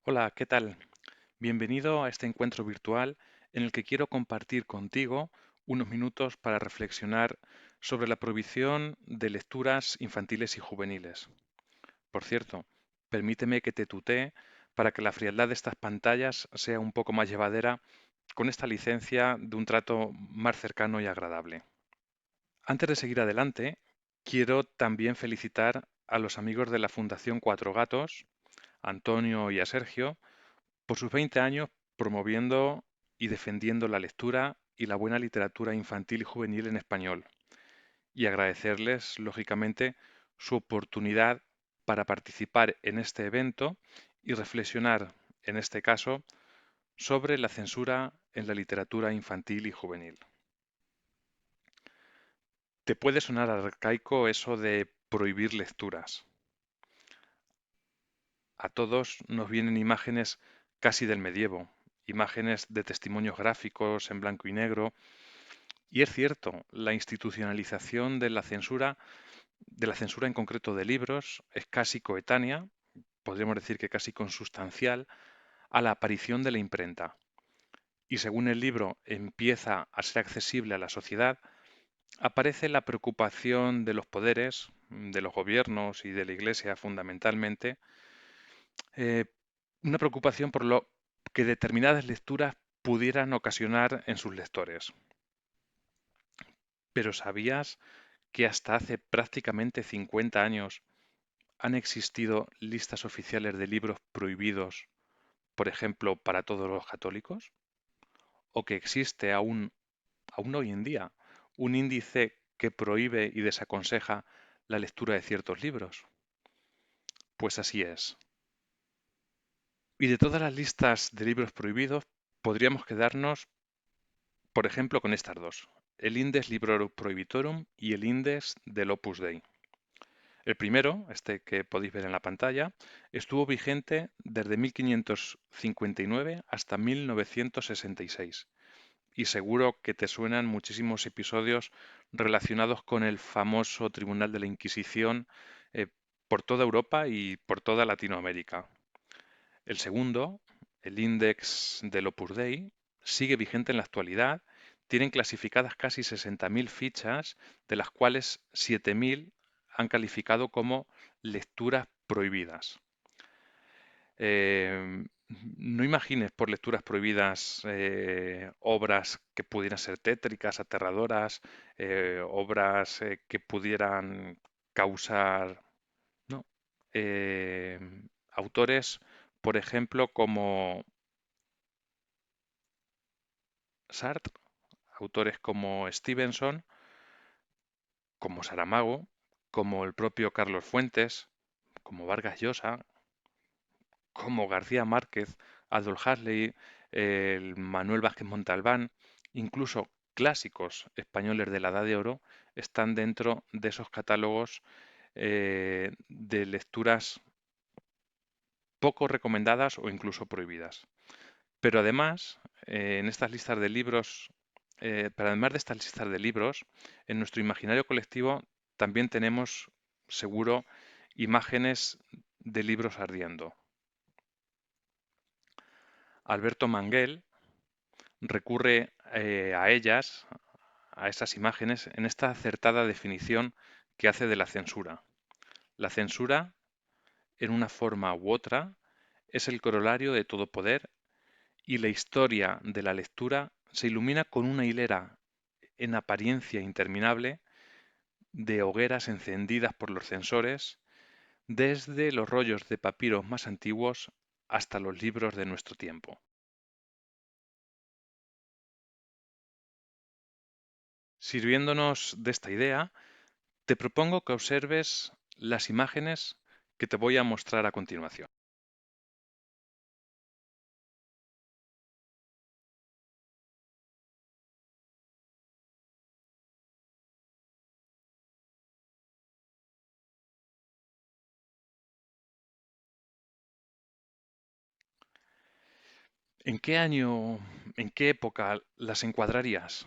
Hola, ¿qué tal? Bienvenido a este encuentro virtual en el que quiero compartir contigo unos minutos para reflexionar sobre la prohibición de lecturas infantiles y juveniles. Por cierto, permíteme que te tutee para que la frialdad de estas pantallas sea un poco más llevadera con esta licencia de un trato más cercano y agradable. Antes de seguir adelante, quiero también felicitar a los amigos de la Fundación Cuatro Gatos, a Antonio y a Sergio, por sus 20 años promoviendo y defendiendo la lectura y la buena literatura infantil y juvenil en español, y agradecerles, lógicamente, su oportunidad para participar en este evento y reflexionar, en este caso, sobre la censura en la literatura infantil y juvenil. ¿Te puede sonar arcaico eso de prohibir lecturas? A todos nos vienen imágenes casi del medievo, imágenes de testimonios gráficos en blanco y negro. Y es cierto, la institucionalización de la censura en concreto de libros, es casi coetánea, podríamos decir que casi consustancial, a la aparición de la imprenta. Y según el libro empieza a ser accesible a la sociedad, aparece la preocupación de los poderes, de los gobiernos y de la Iglesia fundamentalmente, eh, una preocupación por lo que determinadas lecturas pudieran ocasionar en sus lectores. Pero ¿sabías que hasta hace prácticamente 50 años han existido listas oficiales de libros prohibidos, por ejemplo, para todos los católicos? ¿O que existe aún hoy en día, un índice que prohíbe y desaconseja la lectura de ciertos libros? Pues así es. Y de todas las listas de libros prohibidos, podríamos quedarnos, por ejemplo, con estas dos: el Index Librorum Prohibitorum y el Index del Opus Dei. El primero, este que podéis ver en la pantalla, estuvo vigente desde 1559 hasta 1966 y seguro que te suenan muchísimos episodios relacionados con el famoso Tribunal de la Inquisición eh, por toda Europa y por toda Latinoamérica. El segundo, el Index del Opus Dei, sigue vigente en la actualidad. Tienen clasificadas casi 60.000 fichas, de las cuales 7.000 han calificado como lecturas prohibidas. Eh, no imagines por lecturas prohibidas obras que pudieran ser tétricas, aterradoras, obras que pudieran causar, ¿no? Eh, autores, por ejemplo, como Sartre, autores como Stevenson, como Saramago, como el propio Carlos Fuentes, como Vargas Llosa, como García Márquez, Aldous Huxley, el Manuel Vázquez Montalbán, incluso clásicos españoles de la Edad de Oro, están dentro de esos catálogos de lecturas poco recomendadas o incluso prohibidas. Pero además, en estas listas de libros, pero además de estas listas de libros, en nuestro imaginario colectivo también tenemos, seguro, imágenes de libros ardiendo. Alberto Manguel recurre a ellas, a esas imágenes, en esta acertada definición que hace de la censura. La censura, en una forma u otra, es el corolario de todo poder, y la historia de la lectura se ilumina con una hilera en apariencia interminable de hogueras encendidas por los censores, desde los rollos de papiros más antiguos hasta los libros de nuestro tiempo. Sirviéndonos de esta idea, te propongo que observes las imágenes que te voy a mostrar a continuación. ¿En qué año, en qué época las encuadrarías?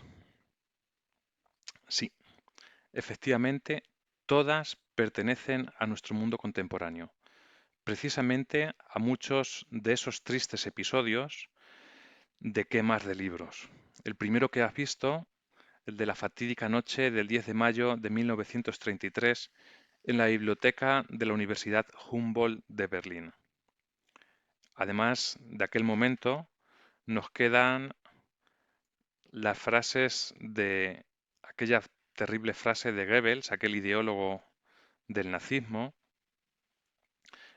Sí, efectivamente, todas pertenecen a nuestro mundo contemporáneo, precisamente a muchos de esos tristes episodios de quemas de libros. El primero que has visto, el de la fatídica noche del 10 de mayo de 1933 en la biblioteca de la Universidad Humboldt de Berlín. Además de aquel momento, nos quedan las frases de aquella terrible frase de Goebbels, aquel ideólogo del nazismo,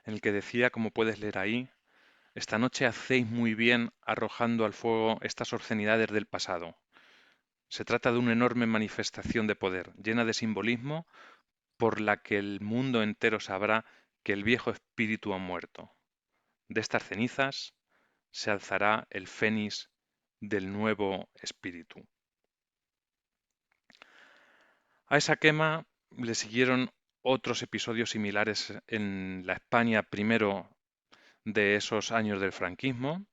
en el que decía, como puedes leer ahí, esta noche hacéis muy bien arrojando al fuego estas obscenidades del pasado. Se trata de una enorme manifestación de poder, llena de simbolismo, por la que el mundo entero sabrá que el viejo espíritu ha muerto. De estas cenizas se alzará el fénix del nuevo espíritu. A esa quema le siguieron otros episodios similares en la España primero de esos años del franquismo,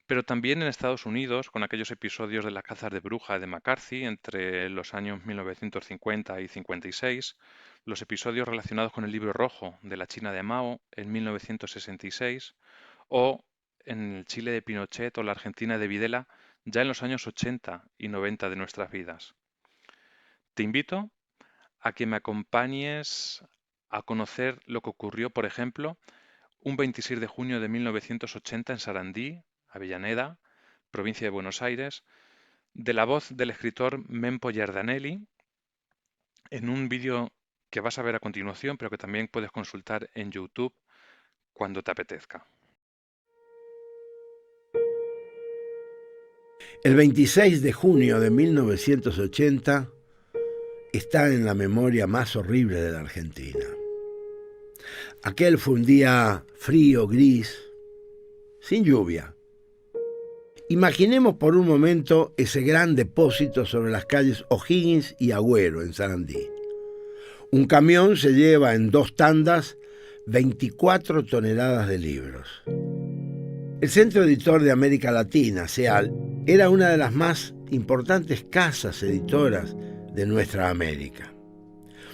pero también en Estados Unidos con aquellos episodios de las cazas de bruja de McCarthy entre los años 1950 y 56, los episodios relacionados con el Libro Rojo de la China de Mao en 1966 o en el Chile de Pinochet o la Argentina de Videla ya en los años 80 y 90 de nuestras vidas. Te invito a que me acompañes a conocer lo que ocurrió, por ejemplo, un 26 de junio de 1980 en Sarandí, Avellaneda, provincia de Buenos Aires, de la voz del escritor Mempo Giardanelli, en un vídeo que vas a ver a continuación, pero que también puedes consultar en YouTube cuando te apetezca. El 26 de junio de 1980 está en la memoria más horrible de la Argentina. Aquel fue un día frío, gris, sin lluvia. Imaginemos por un momento ese gran depósito sobre las calles O'Higgins y Agüero en Sarandí. Un camión se lleva en 2 tandas 24 toneladas de libros. El Centro Editor de América Latina, CEAL, era una de las más importantes casas editoras de nuestra América.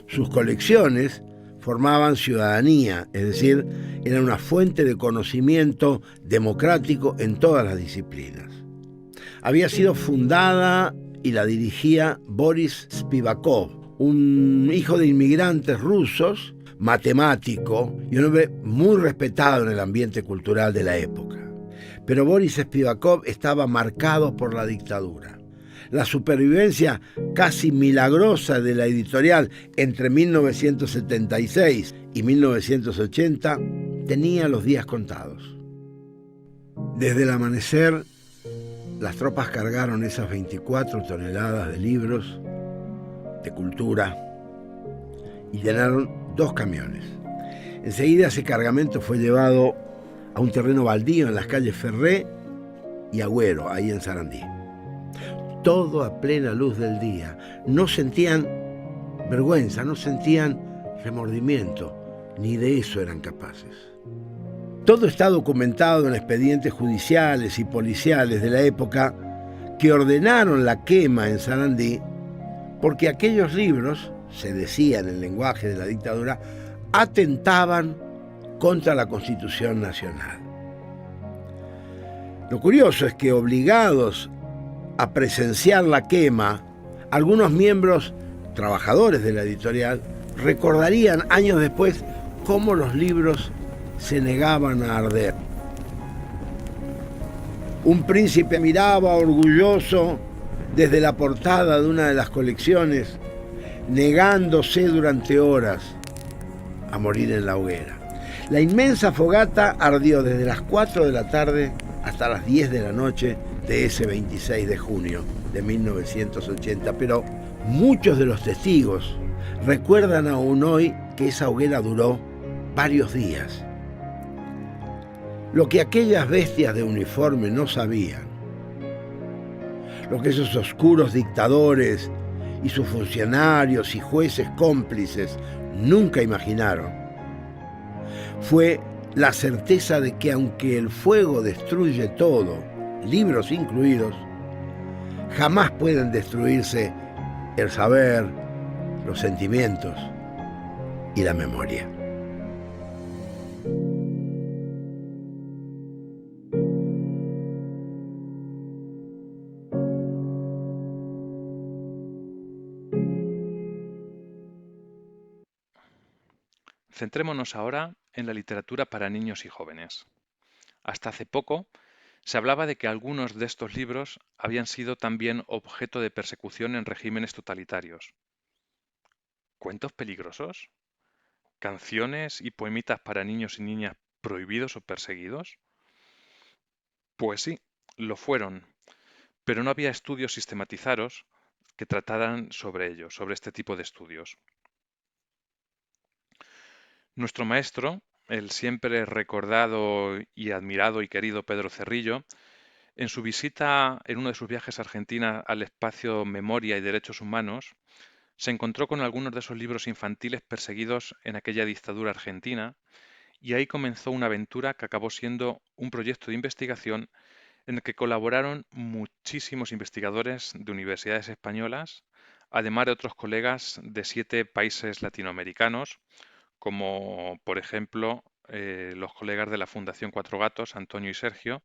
Sus colecciones formaban ciudadanía, es decir, eran una fuente de conocimiento democrático en todas las disciplinas. Había sido fundada y la dirigía Boris Spivakov, un hijo de inmigrantes rusos, matemático y un hombre muy respetado en el ambiente cultural de la época. Pero Boris Spivakov estaba marcado por la dictadura. La supervivencia casi milagrosa de la editorial entre 1976 y 1980 tenía los días contados. Desde el amanecer, las tropas cargaron esas 24 toneladas de libros, de cultura, y llenaron 2 camiones. Enseguida ese cargamento fue llevado a un terreno baldío en las calles Ferré y Agüero, ahí en Sarandí. Todo a plena luz del día. No sentían vergüenza, no sentían remordimiento, ni de eso eran capaces. Todo está documentado en expedientes judiciales y policiales de la época que ordenaron la quema en Sarandí porque aquellos libros, se decía en el lenguaje de la dictadura, atentaban contra la Constitución Nacional. Lo curioso es que, obligados a presenciar la quema, algunos miembros trabajadores de la editorial recordarían años después cómo los libros se negaban a arder. Un príncipe miraba orgulloso desde la portada de una de las colecciones, negándose durante horas a morir en la hoguera. La inmensa fogata ardió desde las 4 de la tarde hasta las 10 de la noche de ese 26 de junio de 1980, pero muchos de los testigos recuerdan aún hoy que esa hoguera duró varios días. Lo que aquellas bestias de uniforme no sabían, lo que esos oscuros dictadores y sus funcionarios y jueces cómplices nunca imaginaron, fue la certeza de que aunque el fuego destruye todo, libros incluidos, jamás pueden destruirse el saber, los sentimientos y la memoria. Centrémonos ahora en la literatura para niños y jóvenes. Hasta hace poco se hablaba de que algunos de estos libros habían sido también objeto de persecución en regímenes totalitarios. ¿Cuentos peligrosos? ¿Canciones y poemitas para niños y niñas prohibidos o perseguidos? Pues sí, lo fueron, pero no había estudios sistematizados que trataran sobre ello, sobre este tipo de estudios. Nuestro maestro, el siempre recordado y admirado y querido Pedro Cerrillo, en su visita en uno de sus viajes a Argentina al espacio Memoria y Derechos Humanos, se encontró con algunos de esos libros infantiles perseguidos en aquella dictadura argentina y ahí comenzó una aventura que acabó siendo un proyecto de investigación en el que colaboraron muchísimos investigadores de universidades españolas, además de otros colegas de 7 países latinoamericanos, como por ejemplo los colegas de la Fundación Cuatro Gatos, Antonio y Sergio,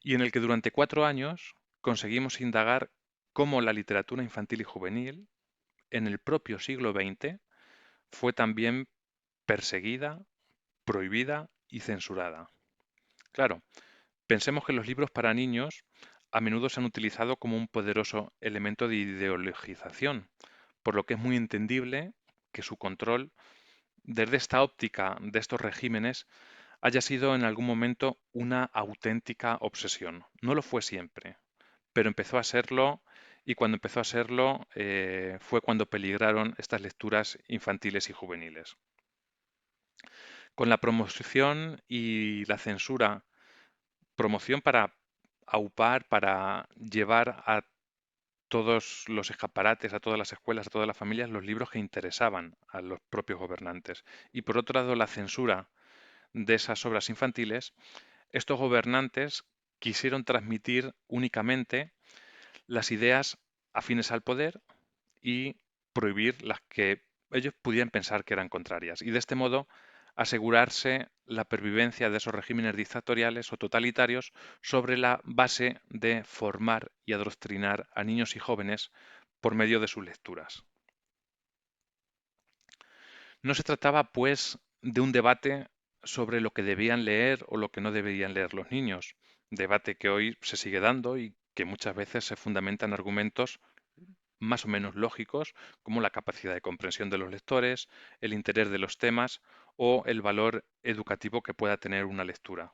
y en el que durante 4 años conseguimos indagar cómo la literatura infantil y juvenil, en el propio siglo XX, fue también perseguida, prohibida y censurada. Claro, pensemos que los libros para niños a menudo se han utilizado como un poderoso elemento de ideologización, por lo que es muy entendible que su control, desde esta óptica de estos regímenes, haya sido en algún momento una auténtica obsesión. No lo fue siempre, pero empezó a serlo y cuando empezó a serlo fue cuando peligraron estas lecturas infantiles y juveniles. Con la promoción y la censura, promoción para aupar, para llevar a todos los escaparates, a todas las escuelas, a todas las familias, los libros que interesaban a los propios gobernantes. Y por otro lado, la censura de esas obras infantiles, estos gobernantes quisieron transmitir únicamente las ideas afines al poder y prohibir las que ellos pudieran pensar que eran contrarias. Y de este modo asegurarse la pervivencia de esos regímenes dictatoriales o totalitarios sobre la base de formar y adoctrinar a niños y jóvenes por medio de sus lecturas. No se trataba, pues, de un debate sobre lo que debían leer o lo que no deberían leer los niños, debate que hoy se sigue dando y que muchas veces se fundamenta en argumentos más o menos lógicos, como la capacidad de comprensión de los lectores, el interés de los temas o el valor educativo que pueda tener una lectura.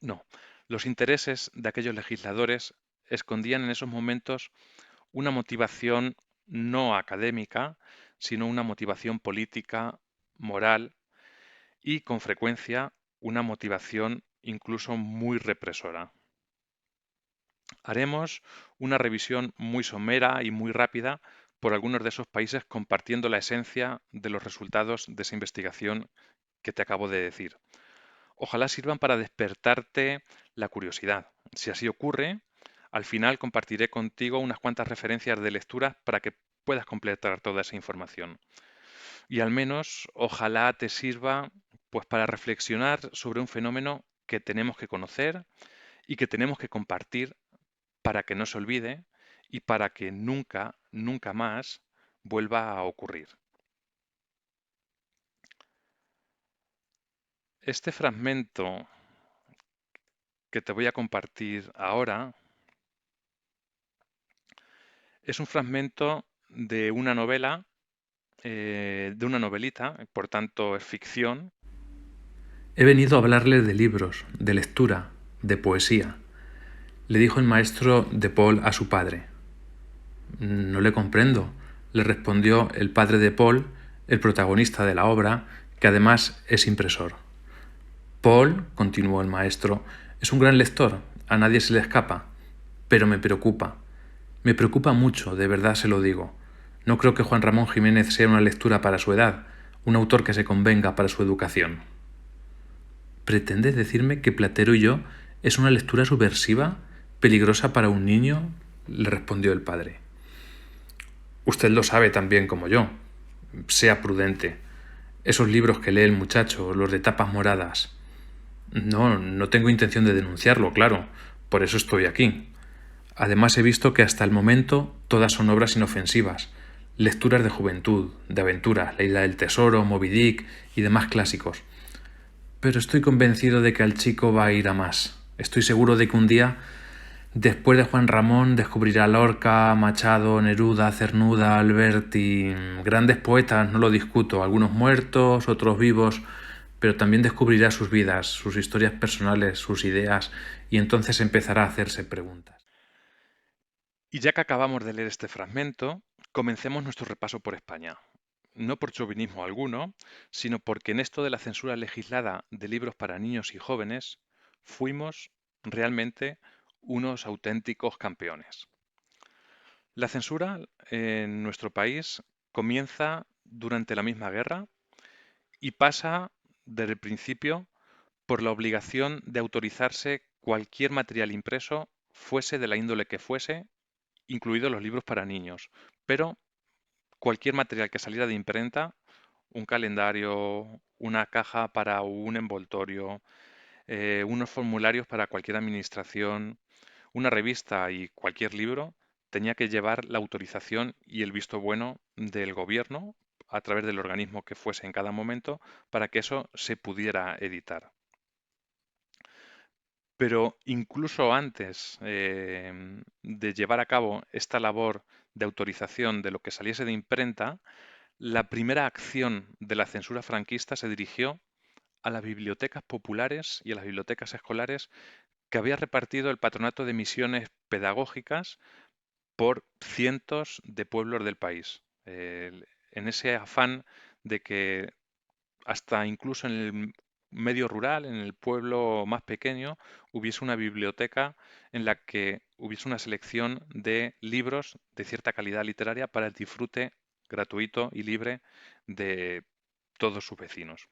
No, los intereses de aquellos legisladores escondían en esos momentos una motivación no académica, sino una motivación política, moral y, con frecuencia, una motivación incluso muy represora. Haremos una revisión muy somera y muy rápida por algunos de esos países compartiendo la esencia de los resultados de esa investigación que te acabo de decir. Ojalá sirvan para despertarte la curiosidad. Si así ocurre, al final compartiré contigo unas cuantas referencias de lectura para que puedas completar toda esa información. Y al menos, ojalá te sirva pues para reflexionar sobre un fenómeno que tenemos que conocer y que tenemos que compartir para que no se olvide y para que nunca, nunca más vuelva a ocurrir. Este fragmento que te voy a compartir ahora es un fragmento de una novela, de una novelita, por tanto es ficción. He venido a hablarle de libros, de lectura, de poesía, le dijo el maestro de Paul a su padre. No le comprendo, le respondió el padre de Paul, el protagonista de la obra, que además es impresor. Paul, continuó el maestro, es un gran lector, a nadie se le escapa, pero me preocupa. Me preocupa mucho, de verdad se lo digo. No creo que Juan Ramón Jiménez sea una lectura para su edad, un autor que se convenga para su educación. ¿Pretende decirme que Platero y yo es una lectura subversiva, peligrosa para un niño? Le respondió el padre. Usted lo sabe tan bien como yo. Sea prudente. Esos libros que lee el muchacho, los de tapas moradas. No tengo intención de denunciarlo, claro. Por eso estoy aquí. Además he visto que hasta el momento todas son obras inofensivas. lecturas de juventud, de aventuras, La isla del tesoro, Moby Dick y demás clásicos. Pero estoy convencido de que al chico va a ir a más. Estoy seguro de que un día, después de Juan Ramón, descubrirá Lorca, Machado, Neruda, Cernuda, Alberti, grandes poetas, no lo discuto, algunos muertos, otros vivos, pero también descubrirá sus vidas, sus historias personales, sus ideas, y entonces empezará a hacerse preguntas. Y ya que acabamos de leer este fragmento, comencemos nuestro repaso por España. No por chauvinismo alguno, sino porque en esto de la censura legislada de libros para niños y jóvenes, fuimos realmente unos auténticos campeones. La censura en nuestro país comienza durante la misma guerra y pasa desde el principio por la obligación de autorizarse cualquier material impreso, fuese de la índole que fuese, incluidos los libros para niños, pero cualquier material que saliera de imprenta, un calendario, una caja para un envoltorio, unos formularios para cualquier administración, una revista y cualquier libro, tenía que llevar la autorización y el visto bueno del gobierno a través del organismo que fuese en cada momento para que eso se pudiera editar. Pero incluso antes de llevar a cabo esta labor de autorización de lo que saliese de imprenta, la primera acción de la censura franquista se dirigió a las bibliotecas populares y a las bibliotecas escolares que había repartido el Patronato de Misiones Pedagógicas por cientos de pueblos del país. En ese afán de que hasta incluso en el medio rural, en el pueblo más pequeño, hubiese una biblioteca en la que hubiese una selección de libros de cierta calidad literaria para el disfrute gratuito y libre de todos sus vecinos.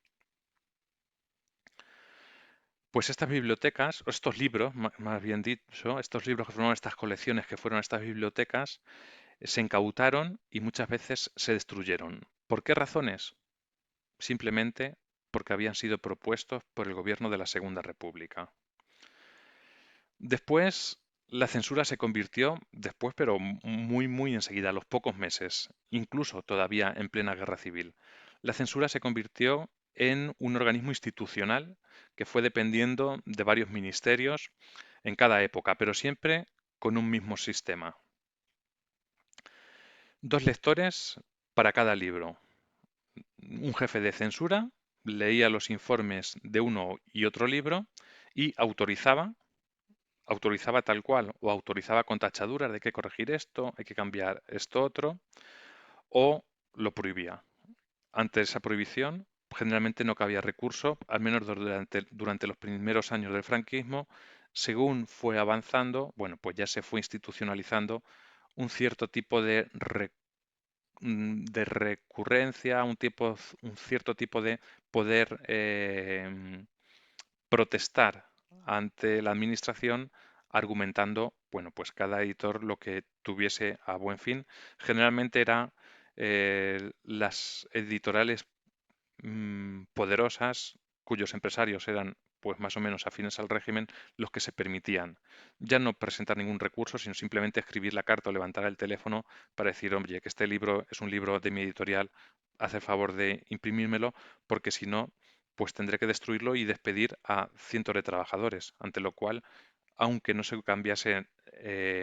Pues estas bibliotecas, o estos libros, más bien dicho, estos libros que formaron estas colecciones que fueron estas bibliotecas, se incautaron y muchas veces se destruyeron. ¿Por qué razones? Simplemente porque habían sido propuestos por el gobierno de la Segunda República. Después, la censura se convirtió, después, pero muy enseguida, a los pocos meses, incluso todavía en plena guerra civil, la censura se convirtió en un organismo institucional que fue dependiendo de varios ministerios en cada época, pero siempre con un mismo sistema. 2 lectores para cada libro. Un jefe de censura leía los informes de uno y otro libro y autorizaba tal cual o autorizaba con tachaduras de que corregir esto, hay que cambiar esto otro, o lo prohibía. Ante esa prohibición, generalmente no cabía recurso, al menos durante los primeros años del franquismo. Según fue avanzando, bueno, pues ya se fue institucionalizando un cierto tipo de recurrencia, un cierto tipo de poder protestar ante la administración argumentando, bueno, pues cada editor lo que tuviese a buen fin. Generalmente era las editoriales poderosas, cuyos empresarios eran pues más o menos afines al régimen, los que se permitían ya no presentar ningún recurso, sino simplemente escribir la carta o levantar el teléfono para decir, oye, que este libro es un libro de mi editorial, haz el favor de imprimírmelo, porque si no, pues tendré que destruirlo y despedir a cientos de trabajadores, ante lo cual, aunque no se cambiase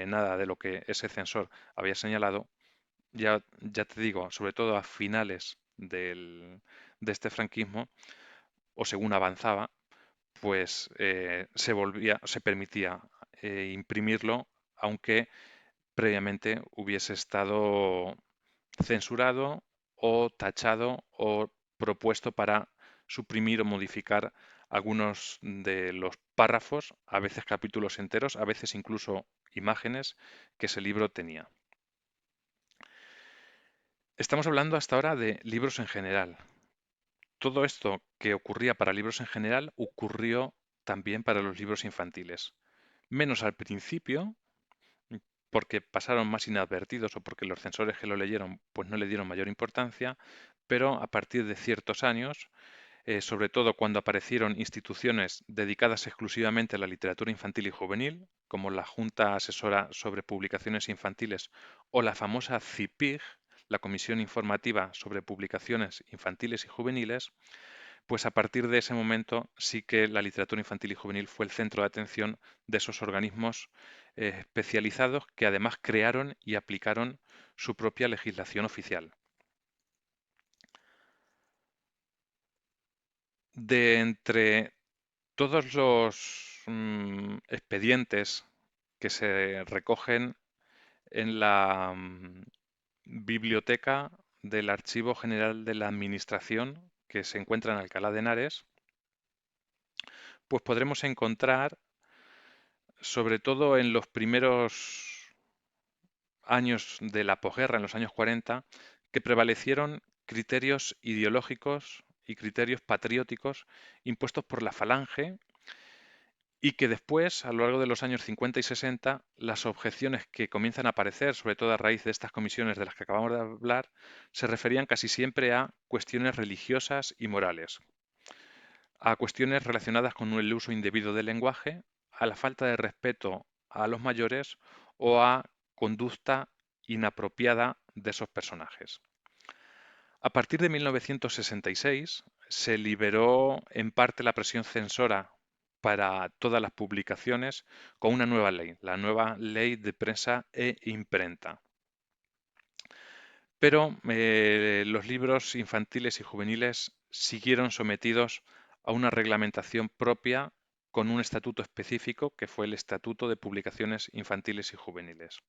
nada de lo que ese censor había señalado, ya te digo, sobre todo a finales de este franquismo, o según avanzaba, pues se permitía imprimirlo, aunque previamente hubiese estado censurado o tachado o propuesto para suprimir o modificar algunos de los párrafos, a veces capítulos enteros, a veces incluso imágenes que ese libro tenía. Estamos hablando hasta ahora de libros en general. Todo esto que ocurría para libros en general ocurrió también para los libros infantiles. Menos al principio, porque pasaron más inadvertidos o porque los censores que lo leyeron pues no le dieron mayor importancia, pero a partir de ciertos años, sobre todo cuando aparecieron instituciones dedicadas exclusivamente a la literatura infantil y juvenil, como la Junta Asesora sobre Publicaciones Infantiles o la famosa CIPIG, la Comisión Informativa sobre Publicaciones Infantiles y Juveniles, pues a partir de ese momento sí que la literatura infantil y juvenil fue el centro de atención de esos organismos especializados que además crearon y aplicaron su propia legislación oficial. De entre todos los expedientes que se recogen en la biblioteca del Archivo General de la Administración, que se encuentra en Alcalá de Henares, pues podremos encontrar, sobre todo en los primeros años de la posguerra, en los años 40, que prevalecieron criterios ideológicos y criterios patrióticos impuestos por la Falange y que después, a lo largo de los años 50 y 60, las objeciones que comienzan a aparecer, sobre todo a raíz de estas comisiones de las que acabamos de hablar, se referían casi siempre a cuestiones religiosas y morales, a cuestiones relacionadas con el uso indebido del lenguaje, a la falta de respeto a los mayores o a conducta inapropiada de esos personajes. A partir de 1966 se liberó en parte la presión censora para todas las publicaciones con una nueva ley, la nueva Ley de Prensa e Imprenta. Pero los libros infantiles y juveniles siguieron sometidos a una reglamentación propia con un estatuto específico que fue el Estatuto de Publicaciones Infantiles y Juveniles.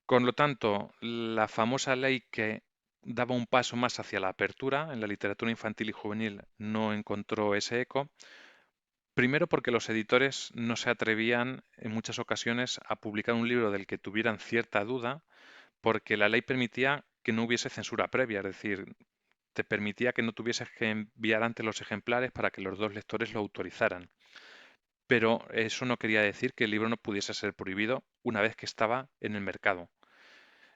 Con lo tanto, la famosa ley que daba un paso más hacia la apertura en la literatura infantil y juvenil no encontró ese eco. Primero porque los editores no se atrevían en muchas ocasiones a publicar un libro del que tuvieran cierta duda, porque la ley permitía que no hubiese censura previa, es decir, te permitía que no tuvieses que enviar antes los ejemplares para que los dos lectores lo autorizaran. Pero eso no quería decir que el libro no pudiese ser prohibido una vez que estaba en el mercado.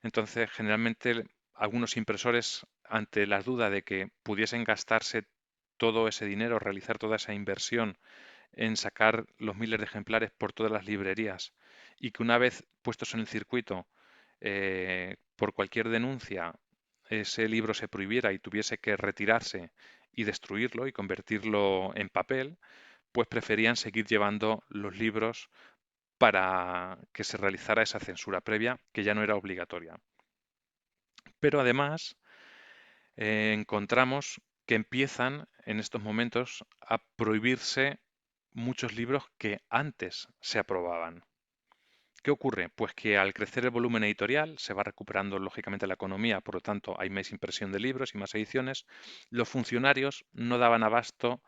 Entonces, generalmente, algunos impresores, ante la duda de que pudiesen gastarse todo ese dinero, realizar toda esa inversión en sacar los miles de ejemplares por todas las librerías y que una vez puestos en el circuito, por cualquier denuncia, ese libro se prohibiera y tuviese que retirarse y destruirlo y convertirlo en papel, pues preferían seguir llevando los libros para que se realizara esa censura previa, que ya no era obligatoria. Pero además encontramos que empiezan en estos momentos a prohibirse muchos libros que antes se aprobaban. ¿Qué ocurre? Pues que al crecer el volumen editorial se va recuperando lógicamente la economía, por lo tanto hay más impresión de libros y más ediciones. Los funcionarios no daban abasto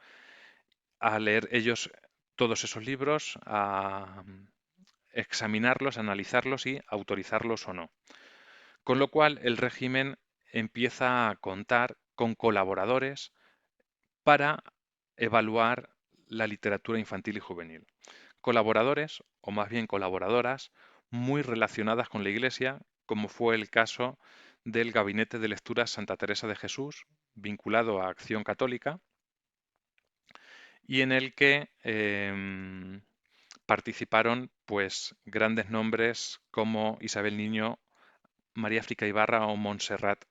a leer ellos todos esos libros, a examinarlos, analizarlos y autorizarlos o no. Con lo cual el régimen empieza a contar con colaboradores para evaluar la literatura infantil y juvenil. Colaboradores, o más bien colaboradoras, muy relacionadas con la Iglesia, como fue el caso del Gabinete de Lecturas Santa Teresa de Jesús, vinculado a Acción Católica, y en el que participaron pues grandes nombres como Isabel Niño, María Frica Ibarra o Montserrat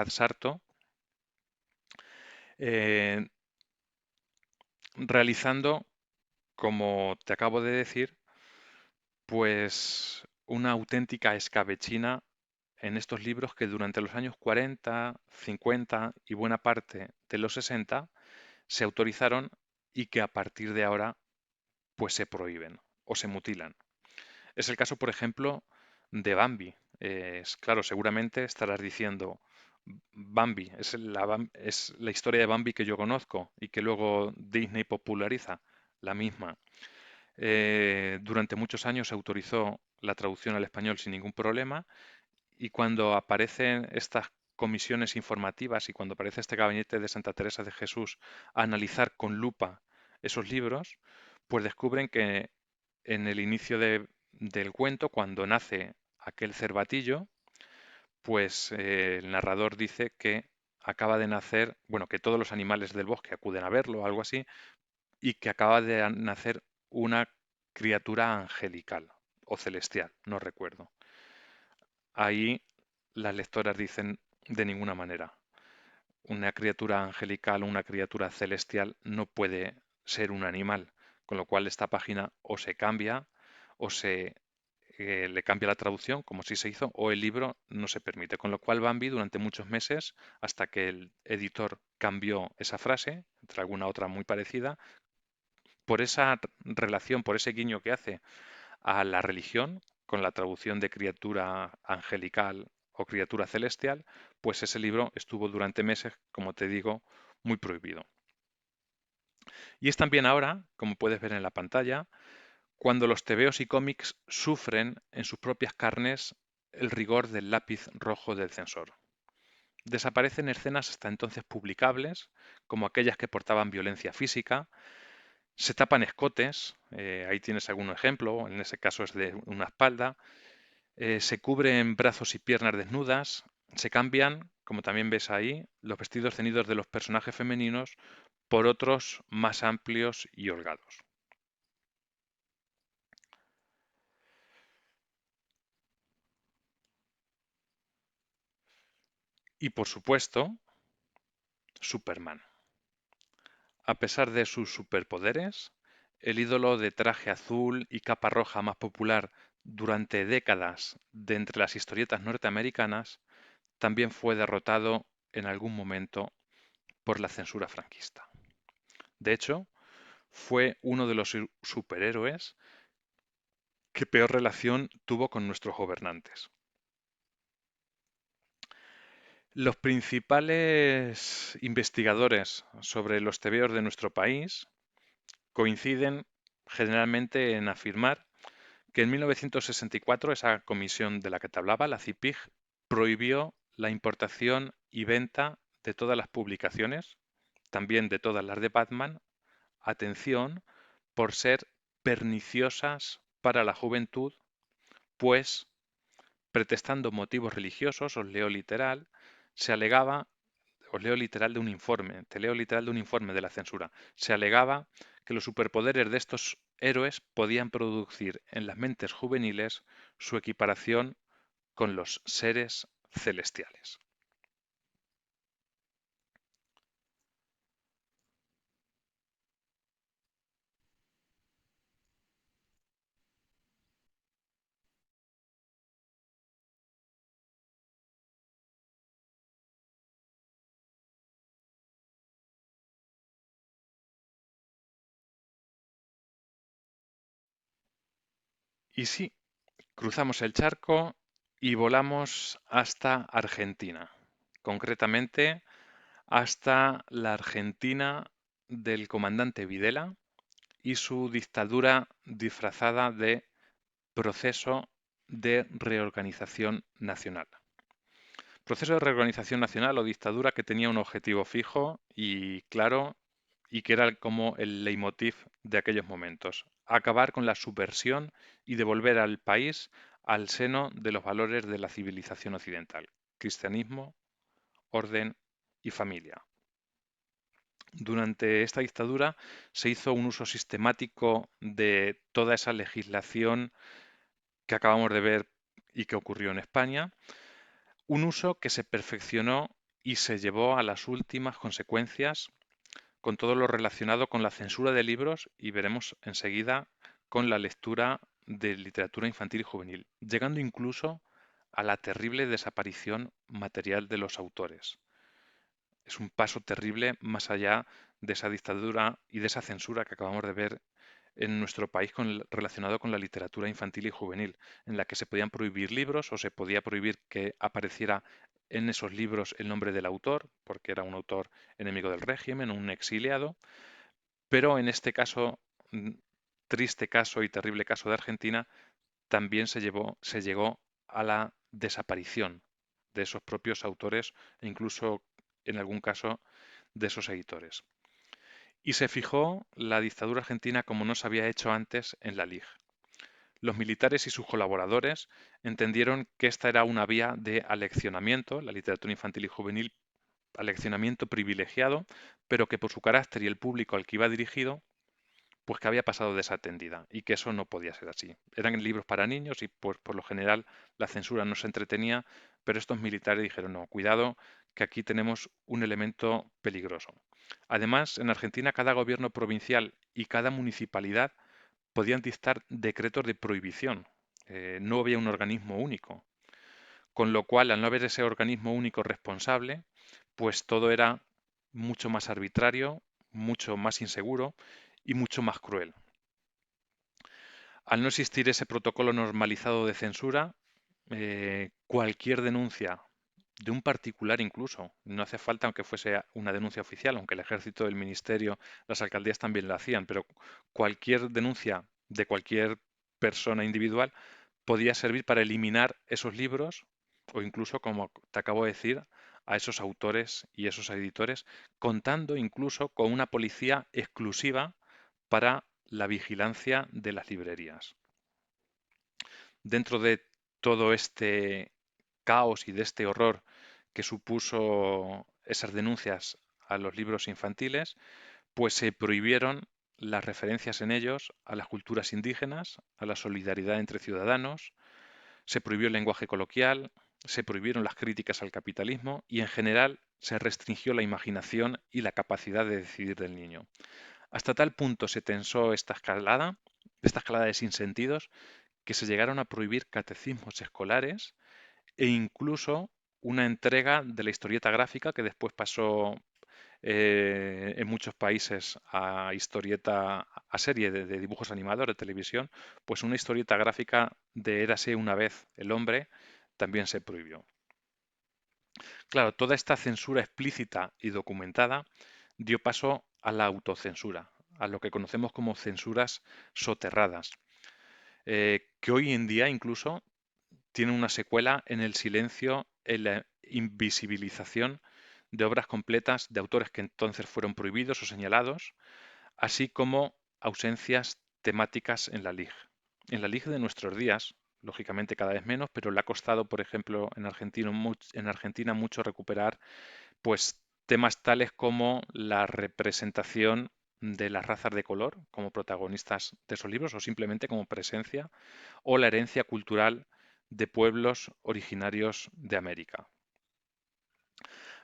Sarto, eh, realizando, como te acabo de decir, pues una auténtica escabechina en estos libros que durante los años 40, 50 y buena parte de los 60 se autorizaron y que a partir de ahora pues se prohíben o se mutilan. Es el caso, por ejemplo, de Bambi. Claro, seguramente estarás diciendo, Bambi, es la historia de Bambi que yo conozco y que luego Disney populariza, la misma. Durante muchos años se autorizó la traducción al español sin ningún problema y cuando aparecen estas comisiones informativas y cuando aparece este gabinete de Santa Teresa de Jesús a analizar con lupa esos libros, pues descubren que en el inicio del cuento, cuando nace aquel cervatillo, pues el narrador dice que acaba de nacer, bueno, que todos los animales del bosque acuden a verlo, algo así, y que acaba de nacer una criatura angelical o celestial, no recuerdo. Ahí las lectoras dicen de ninguna manera. Una criatura angelical o una criatura celestial no puede ser un animal, con lo cual esta página o se cambia o se le cambia la traducción, como sí se hizo, o el libro no se permite. Con lo cual Bambi durante muchos meses, hasta que el editor cambió esa frase, entre alguna otra muy parecida, por esa relación, por ese guiño que hace a la religión, con la traducción de criatura angelical o criatura celestial, pues ese libro estuvo durante meses, como te digo, muy prohibido. Y es también ahora, como puedes ver en la pantalla, cuando los tebeos y cómics sufren en sus propias carnes el rigor del lápiz rojo del censor. Desaparecen escenas hasta entonces publicables, como aquellas que portaban violencia física, se tapan escotes, ahí tienes algún ejemplo, en ese caso es de una espalda, se cubren brazos y piernas desnudas, se cambian, como también ves ahí, los vestidos ceñidos de los personajes femeninos por otros más amplios y holgados. Y por supuesto, Superman. A pesar de sus superpoderes, el ídolo de traje azul y capa roja más popular durante décadas de entre las historietas norteamericanas también fue derrotado en algún momento por la censura franquista. De hecho, fue uno de los superhéroes que peor relación tuvo con nuestros gobernantes. Los principales investigadores sobre los tebeos de nuestro país coinciden generalmente en afirmar que en 1964 esa comisión de la que te hablaba, la CIPIG, prohibió la importación y venta de todas las publicaciones, también de todas las de Batman, atención, por ser perniciosas para la juventud, pues, pretextando motivos religiosos, os leo literal, se alegaba, os leo literal de un informe, te leo literal de un informe de la censura, se alegaba que los superpoderes de estos héroes podían producir en las mentes juveniles su equiparación con los seres celestiales. Y sí, cruzamos el charco y volamos hasta Argentina, concretamente hasta la Argentina del comandante Videla y su dictadura disfrazada de proceso de reorganización nacional. Proceso de reorganización nacional o dictadura que tenía un objetivo fijo y claro y que era como el leitmotiv de aquellos momentos. Acabar con la subversión y devolver al país al seno de los valores de la civilización occidental. Cristianismo, orden y familia. Durante esta dictadura se hizo un uso sistemático de toda esa legislación que acabamos de ver y que ocurrió en España, un uso que se perfeccionó y se llevó a las últimas consecuencias con todo lo relacionado con la censura de libros y veremos enseguida con la lectura de literatura infantil y juvenil, llegando incluso a la terrible desaparición material de los autores. Es un paso terrible más allá de esa dictadura y de esa censura que acabamos de ver en nuestro país relacionado con la literatura infantil y juvenil, en la que se podían prohibir libros o se podía prohibir que apareciera en esos libros el nombre del autor, porque era un autor enemigo del régimen, un exiliado, pero en este caso, triste caso y terrible caso de Argentina, también se llegó a la desaparición de esos propios autores e incluso en algún caso de esos editores. Y se fijó la dictadura argentina como no se había hecho antes en la LIG. Los militares y sus colaboradores entendieron que esta era una vía de aleccionamiento, la literatura infantil y juvenil, aleccionamiento privilegiado, pero que por su carácter y el público al que iba dirigido, pues que había pasado desatendida y que eso no podía ser así. Eran libros para niños y pues por lo general la censura no se entretenía pero estos militares dijeron, no, cuidado, que aquí tenemos un elemento peligroso. Además, en Argentina cada gobierno provincial y cada municipalidad podían dictar decretos de prohibición. No había un organismo único. Con lo cual, al no haber ese organismo único responsable, pues todo era mucho más arbitrario, mucho más inseguro y mucho más cruel. Al no existir ese protocolo normalizado de censura, cualquier denuncia de un particular incluso, no hace falta aunque fuese una denuncia oficial, aunque el ejército, el ministerio, las alcaldías también lo hacían, pero cualquier denuncia de cualquier persona individual podía servir para eliminar esos libros o incluso, como te acabo de decir, a esos autores y esos editores, contando incluso con una policía exclusiva para la vigilancia de las librerías. Dentro de todo este caos y de este horror que supuso esas denuncias a los libros infantiles, pues se prohibieron las referencias en ellos a las culturas indígenas, a la solidaridad entre ciudadanos, se prohibió el lenguaje coloquial, se prohibieron las críticas al capitalismo y en general se restringió la imaginación y la capacidad de decidir del niño. Hasta tal punto se tensó esta escalada de sinsentidos, que se llegaron a prohibir catecismos escolares e incluso una entrega de la historieta gráfica que después pasó en muchos países a historieta, a serie de dibujos animados de televisión, pues una historieta gráfica de Érase una vez el hombre también se prohibió. Claro, toda esta censura explícita y documentada dio paso a la autocensura, a lo que conocemos como censuras soterradas, que hoy en día incluso tiene una secuela en el silencio, en la invisibilización de obras completas de autores que entonces fueron prohibidos o señalados, así como ausencias temáticas en la LIG. En la LIG de nuestros días, lógicamente cada vez menos, pero le ha costado, por ejemplo, en Argentina mucho recuperar pues temas tales como la representación de las razas de color como protagonistas de esos libros o simplemente como presencia, o la herencia cultural de pueblos originarios de América.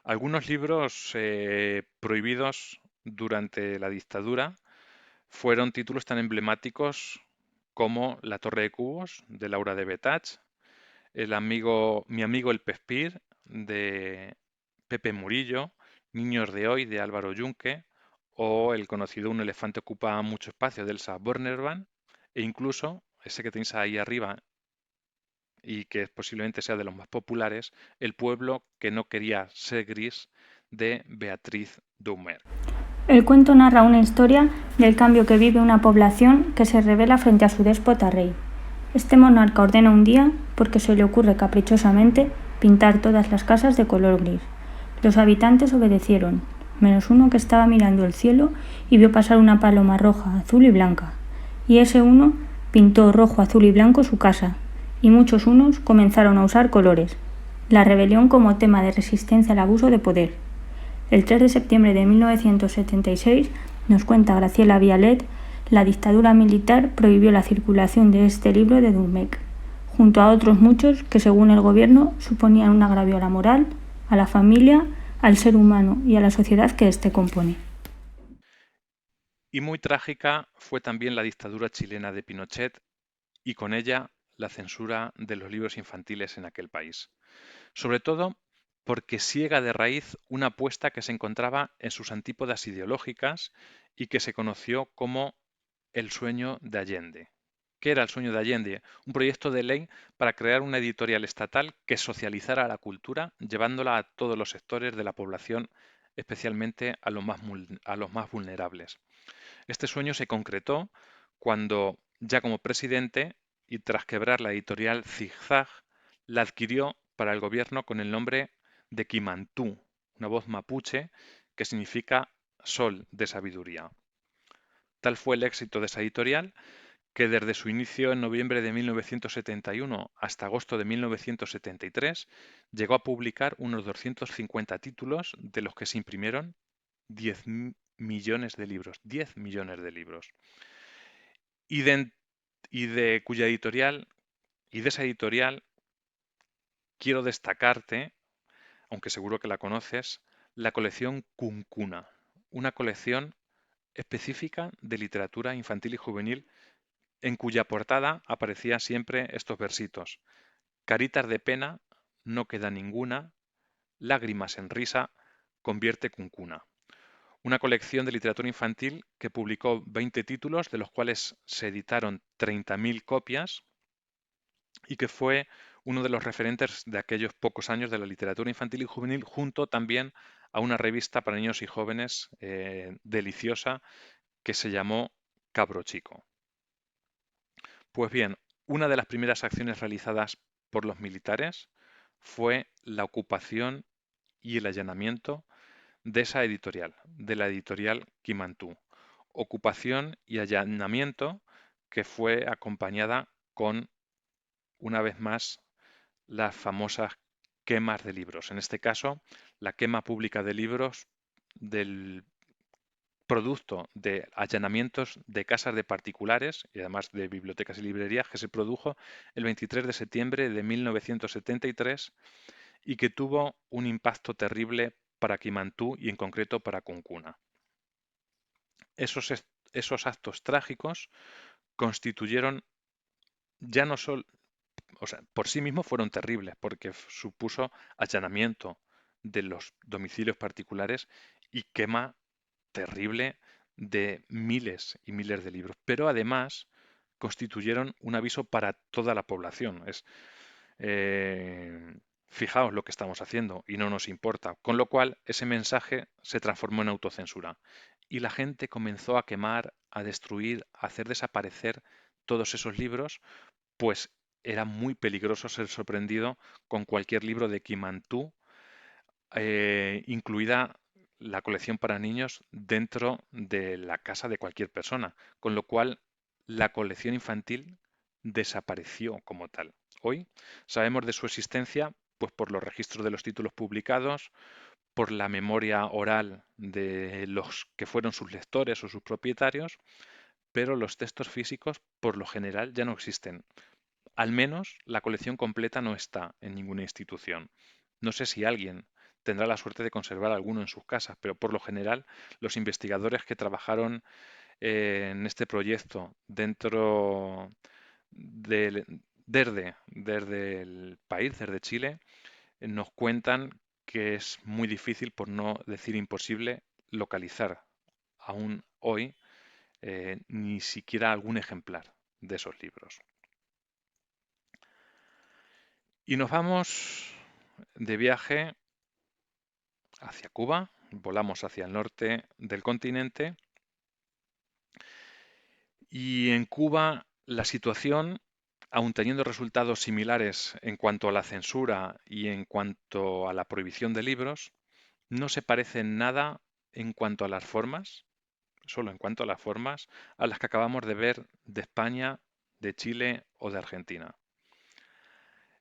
Algunos libros prohibidos durante la dictadura fueron títulos tan emblemáticos como La Torre de Cubos, de Laura de Betach, Mi amigo el Pespir, de Pepe Murillo, Niños de hoy, de Álvaro Yunque, o el conocido Un elefante ocupa mucho espacio, de Elsa Bornervan, e incluso ese que tenéis ahí arriba y que posiblemente sea de los más populares, El pueblo que no quería ser gris, de Beatriz Doumer. El cuento narra una historia del cambio que vive una población que se revela frente a su déspota rey. Este monarca ordena un día, porque se le ocurre caprichosamente, pintar todas las casas de color gris. Los habitantes obedecieron, menos uno que estaba mirando el cielo y vio pasar una paloma roja, azul y blanca. Y ese uno pintó rojo, azul y blanco su casa, y muchos unos comenzaron a usar colores. La rebelión como tema de resistencia al abuso de poder. El 3 de septiembre de 1976, nos cuenta Graciela Vialet, la dictadura militar prohibió la circulación de este libro de Dunmec, junto a otros muchos que, según el gobierno, suponían un agravio a la moral, a la familia, al ser humano y a la sociedad que éste compone. Y muy trágica fue también la dictadura chilena de Pinochet y con ella la censura de los libros infantiles en aquel país. Sobre todo porque ciega de raíz una apuesta que se encontraba en sus antípodas ideológicas y que se conoció como el sueño de Allende. ¿Qué era el sueño de Allende? Un proyecto de ley para crear una editorial estatal que socializara la cultura, llevándola a todos los sectores de la población, especialmente a los más vulnerables. Este sueño se concretó cuando, ya como presidente y tras quebrar la editorial Zigzag, la adquirió para el gobierno con el nombre de Quimantú, una voz mapuche que significa sol de sabiduría. Tal fue el éxito de esa editorial que desde su inicio en noviembre de 1971 hasta agosto de 1973 llegó a publicar unos 250 títulos, de los que se imprimieron 10 millones de libros, 10 millones de libros. Y de esa editorial quiero destacarte, aunque seguro que la conoces, la colección Cuncuna, una colección específica de literatura infantil y juvenil en cuya portada aparecían siempre estos versitos. Caritas de pena, no queda ninguna, lágrimas en risa, convierte Cuncuna. Una colección de literatura infantil que publicó 20 títulos, de los cuales se editaron 30.000 copias y que fue uno de los referentes de aquellos pocos años de la literatura infantil y juvenil, junto también a una revista para niños y jóvenes deliciosa que se llamó Cabro Chico. Pues bien, una de las primeras acciones realizadas por los militares fue la ocupación y el allanamiento de esa editorial, de la editorial Quimantú. Ocupación y allanamiento que fue acompañada con, una vez más, las famosas quemas de libros. En este caso, la quema pública de libros del producto de allanamientos de casas de particulares y además de bibliotecas y librerías que se produjo el 23 de septiembre de 1973 y que tuvo un impacto terrible para Quimantú y en concreto para Cuncuna. Esos actos trágicos constituyeron ya no solo, o sea, por sí mismos fueron terribles porque supuso allanamiento de los domicilios particulares y quema terrible de miles y miles de libros, pero además constituyeron un aviso para toda la población. Fijaos lo que estamos haciendo y no nos importa. Con lo cual, ese mensaje se transformó en autocensura y la gente comenzó a quemar, a destruir, a hacer desaparecer todos esos libros, pues era muy peligroso ser sorprendido con cualquier libro de Quimantú, incluida la colección para niños dentro de la casa de cualquier persona, con lo cual la colección infantil desapareció como tal. Hoy sabemos de su existencia pues por los registros de los títulos publicados, por la memoria oral de los que fueron sus lectores o sus propietarios, pero los textos físicos por lo general ya no existen. Al menos la colección completa no está en ninguna institución. No sé si alguien tendrá la suerte de conservar alguno en sus casas, pero por lo general los investigadores que trabajaron en este proyecto dentro desde el país, desde Chile, nos cuentan que es muy difícil, por no decir imposible, localizar aún hoy ni siquiera algún ejemplar de esos libros. Y nos vamos de viaje hacia Cuba, volamos hacia el norte del continente y en Cuba la situación, aun teniendo resultados similares en cuanto a la censura y en cuanto a la prohibición de libros, no se parece en nada en cuanto a las formas, solo en cuanto a las formas, a las que acabamos de ver de España, de Chile o de Argentina.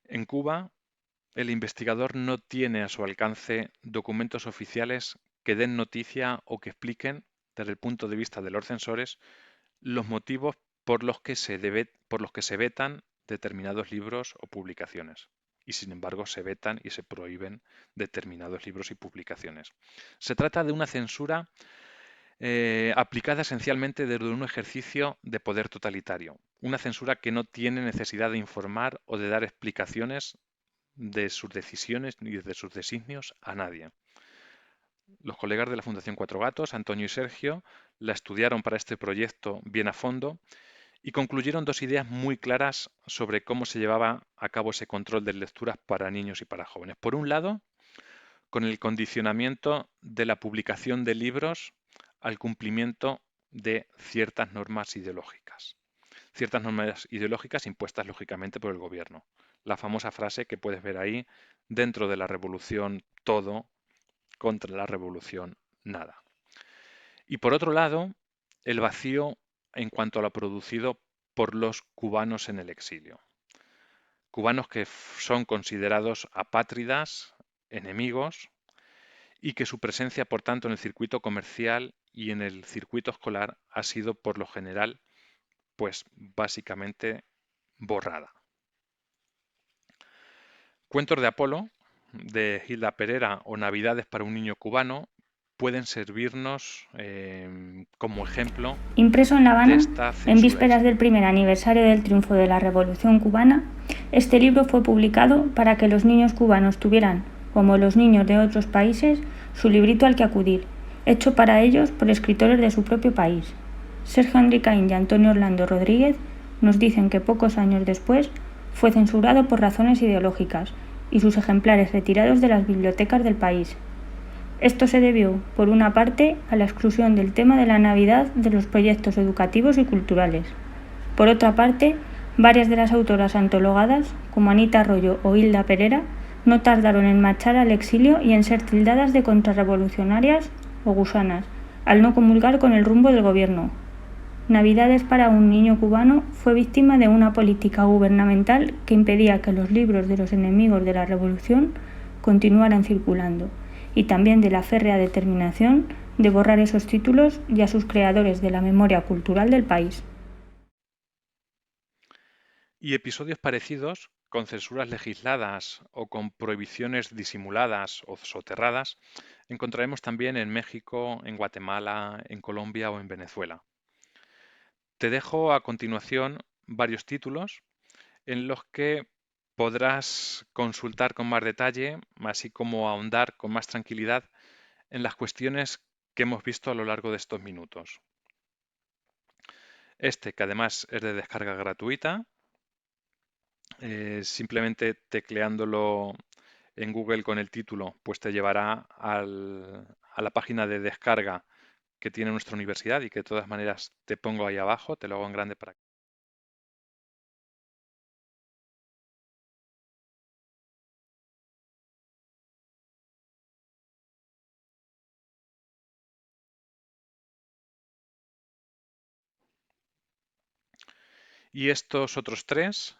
En Cuba, el investigador no tiene a su alcance documentos oficiales que den noticia o que expliquen, desde el punto de vista de los censores, los motivos por los que se vetan determinados libros o publicaciones. Y sin embargo se vetan y se prohíben determinados libros y publicaciones. Se trata de una censura aplicada esencialmente desde un ejercicio de poder totalitario. Una censura que no tiene necesidad de informar o de dar explicaciones de sus decisiones ni de sus designios a nadie. Los colegas de la Fundación Cuatro Gatos, Antonio y Sergio, la estudiaron para este proyecto bien a fondo y concluyeron dos ideas muy claras sobre cómo se llevaba a cabo ese control de lecturas para niños y para jóvenes. Por un lado, con el condicionamiento de la publicación de libros al cumplimiento de ciertas normas ideológicas. Ciertas normas ideológicas impuestas lógicamente por el gobierno. La famosa frase que puedes ver ahí, dentro de la revolución todo, contra la revolución nada. Y por otro lado, el vacío en cuanto a lo producido por los cubanos en el exilio. Cubanos que son considerados apátridas, enemigos, y que su presencia, por tanto, en el circuito comercial y en el circuito escolar ha sido, por lo general, pues básicamente borrada. Cuentos de Apolo, de Hilda Perera, o Navidades para un niño cubano, pueden servirnos como ejemplo Impreso en La de Habana, esta en censura vísperas del extrema. primer aniversario del triunfo de la Revolución cubana, este libro fue publicado para que los niños cubanos tuvieran, como los niños de otros países, su librito al que acudir, hecho para ellos por escritores de su propio país. Sergio Enricaín y Antonio Orlando Rodríguez nos dicen que pocos años después fue censurado por razones ideológicas y sus ejemplares retirados de las bibliotecas del país. Esto se debió, por una parte, a la exclusión del tema de la Navidad de los proyectos educativos y culturales. Por otra parte, varias de las autoras antologadas, como Anita Arroyo o Hilda Perera, no tardaron en marchar al exilio y en ser tildadas de contrarrevolucionarias o gusanas, al no comulgar con el rumbo del gobierno. Navidades para un niño cubano fue víctima de una política gubernamental que impedía que los libros de los enemigos de la revolución continuaran circulando, y también de la férrea determinación de borrar esos títulos y a sus creadores de la memoria cultural del país. Y episodios parecidos, con censuras legisladas o con prohibiciones disimuladas o soterradas, encontraremos también en México, en Guatemala, en Colombia o en Venezuela. Te dejo a continuación varios títulos en los que podrás consultar con más detalle, así como ahondar con más tranquilidad en las cuestiones que hemos visto a lo largo de estos minutos. Este, que además es de descarga gratuita, simplemente tecleándolo en Google con el título, pues te llevará a la página de descarga que tiene nuestra universidad y que de todas maneras te pongo ahí abajo, te lo hago en grande para que... Y estos otros tres,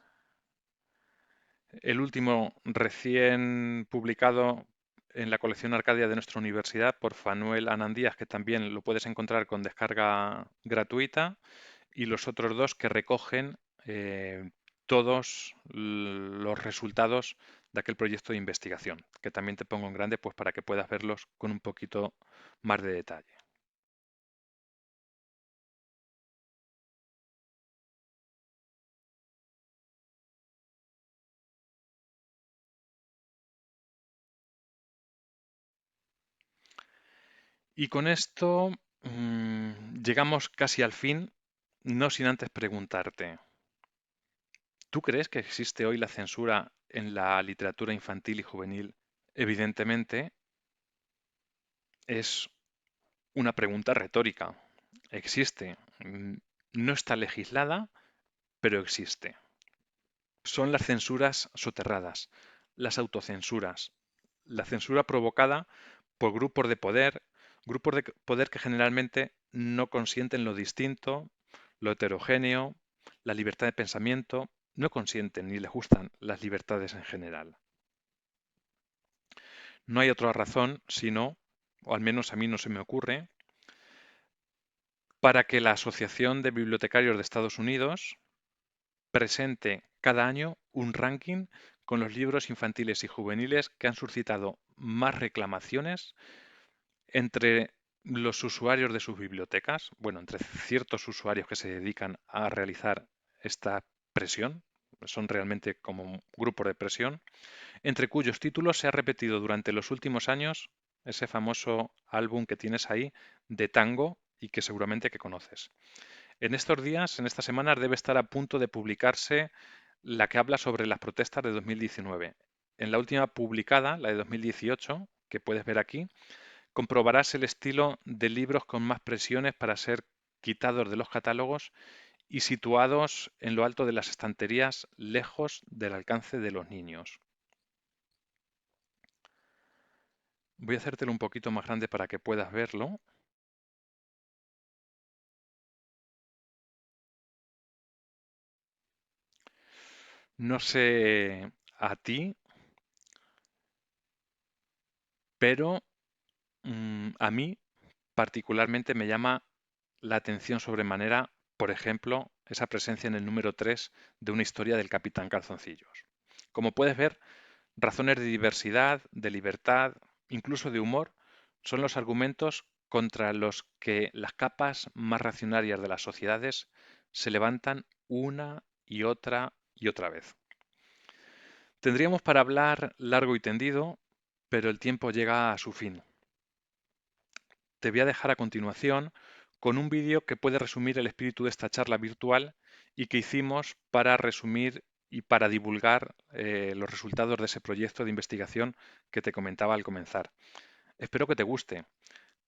el último recién publicado en la colección Arcadia de nuestra universidad por Fanuel Anandías, que también lo puedes encontrar con descarga gratuita, y los otros dos que recogen todos los resultados de aquel proyecto de investigación, que también te pongo en grande pues para que puedas verlos con un poquito más de detalle. Y con esto llegamos casi al fin, no sin antes preguntarte, ¿tú crees que existe hoy la censura en la literatura infantil y juvenil? Evidentemente, es una pregunta retórica. Existe. No está legislada, pero existe. Son las censuras soterradas, las autocensuras, la censura provocada por grupos de poder que generalmente no consienten lo distinto, lo heterogéneo, la libertad de pensamiento, no consienten ni les gustan las libertades en general. No hay otra razón sino, o al menos a mí no se me ocurre, para que la Asociación de Bibliotecarios de Estados Unidos presente cada año un ranking con los libros infantiles y juveniles que han suscitado más reclamaciones entre los usuarios de sus bibliotecas, bueno, entre ciertos usuarios que se dedican a realizar esta presión, son realmente como un grupo de presión, entre cuyos títulos se ha repetido durante los últimos años ese famoso álbum que tienes ahí de tango y que seguramente que conoces. En estos días, en estas semanas, debe estar a punto de publicarse la que habla sobre las protestas de 2019. En la última publicada, la de 2018, que puedes ver aquí, comprobarás el estilo de libros con más presiones para ser quitados de los catálogos y situados en lo alto de las estanterías, lejos del alcance de los niños. Voy a hacértelo un poquito más grande para que puedas verlo. No sé a ti, pero a mí particularmente me llama la atención sobremanera, por ejemplo, esa presencia en el número 3 de una historia del Capitán Calzoncillos. Como puedes ver, Razones de diversidad, de libertad, incluso de humor, son los argumentos contra los que las capas más reaccionarias de las sociedades se levantan una y otra vez. Tendríamos para hablar largo y tendido, pero el tiempo llega a su fin. Te voy a dejar a continuación con un vídeo que puede resumir el espíritu de esta charla virtual y que hicimos para resumir y para divulgar los resultados de ese proyecto de investigación que te comentaba al comenzar. Espero que te guste,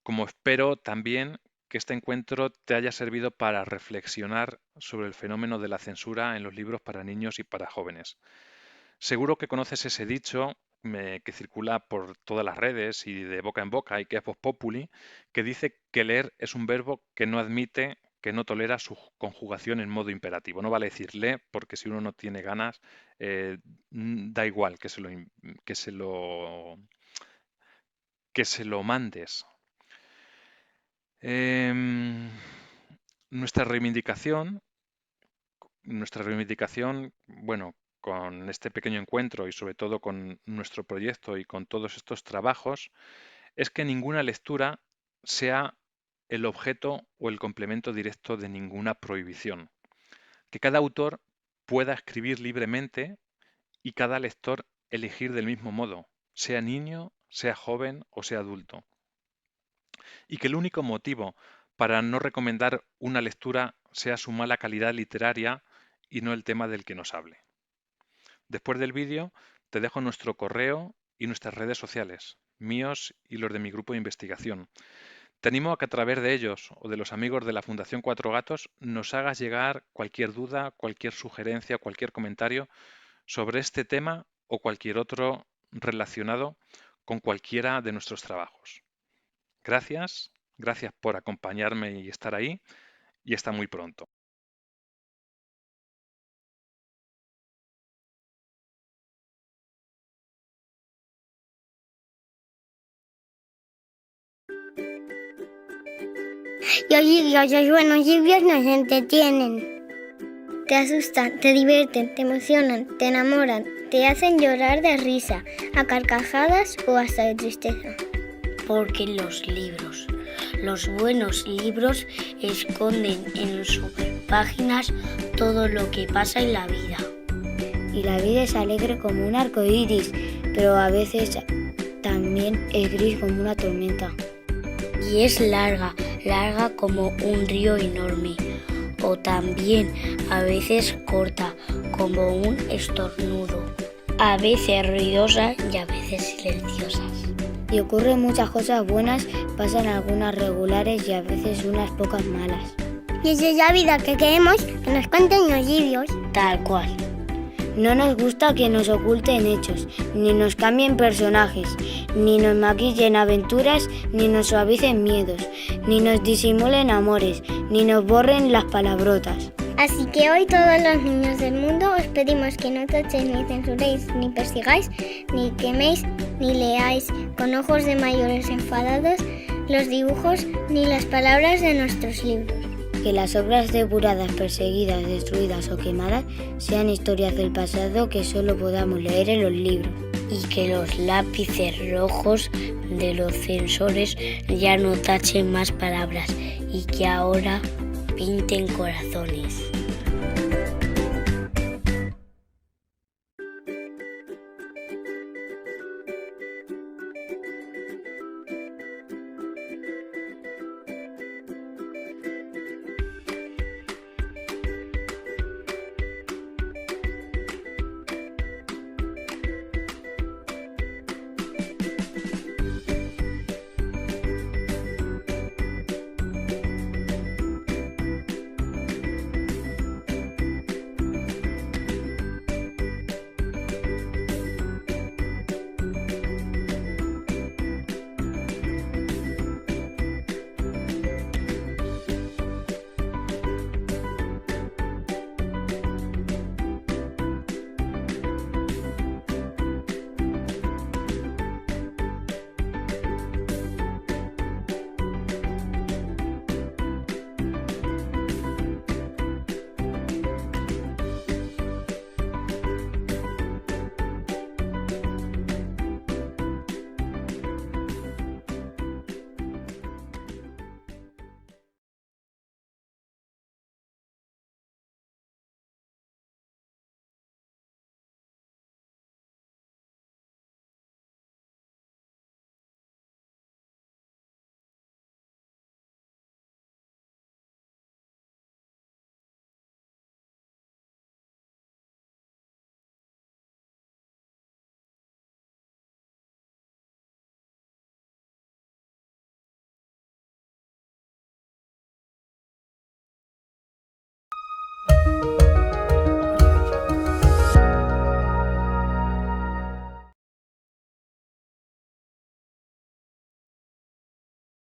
como espero también que este encuentro te haya servido para reflexionar sobre el fenómeno de la censura en los libros para niños y para jóvenes. Seguro que conoces ese dicho que circula por todas las redes y de boca en boca y que es vox populi, que dice que leer es un verbo que no admite, que no tolera su conjugación en modo imperativo. No vale decir lee, porque si uno no tiene ganas, da igual que se lo mandes. Nuestra reivindicación, bueno, con este pequeño encuentro y sobre todo con nuestro proyecto y con todos estos trabajos, es que ninguna lectura sea el objeto o el complemento directo de ninguna prohibición. Que cada autor pueda escribir libremente y cada lector elegir del mismo modo, sea niño, sea joven o sea adulto. Y que el único motivo para no recomendar una lectura sea su mala calidad literaria y no el tema del que nos hable. Después del vídeo te dejo nuestro correo y nuestras redes sociales, míos y los de mi grupo de investigación. Te animo a que a través de ellos o de los amigos de la Fundación Cuatro Gatos nos hagas llegar cualquier duda, cualquier sugerencia, cualquier comentario sobre este tema o cualquier otro relacionado con cualquiera de nuestros trabajos. Gracias por acompañarme y estar ahí, y hasta muy pronto. Los buenos libros nos entretienen. Te asustan, te divierten, te emocionan, te enamoran, te hacen llorar de risa, a carcajadas o hasta de tristeza. Porque los buenos libros esconden en sus páginas todo lo que pasa en la vida. Y la vida es alegre como un arco iris, pero a veces también es gris como una tormenta. Y es larga como un río enorme, o también a veces corta como un estornudo, a veces ruidosa y a veces silenciosas. Y ocurren muchas cosas buenas, pasan algunas regulares y a veces unas pocas malas. Y esa es la vida que queremos que nos cuenten los libros. Tal cual. No nos gusta que nos oculten hechos, ni nos cambien personajes, ni nos maquillen aventuras, ni nos suavicen miedos, ni nos disimulen amores, ni nos borren las palabrotas. Así que hoy todos los niños del mundo os pedimos que no tachéis, ni censuréis, ni persigáis, ni queméis, ni leáis con ojos de mayores enfadados los dibujos ni las palabras de nuestros libros. Que las obras depuradas, perseguidas, destruidas o quemadas sean historias del pasado que solo podamos leer en los libros. Y que los lápices rojos de los censores ya no tachen más palabras y que ahora pinten corazones.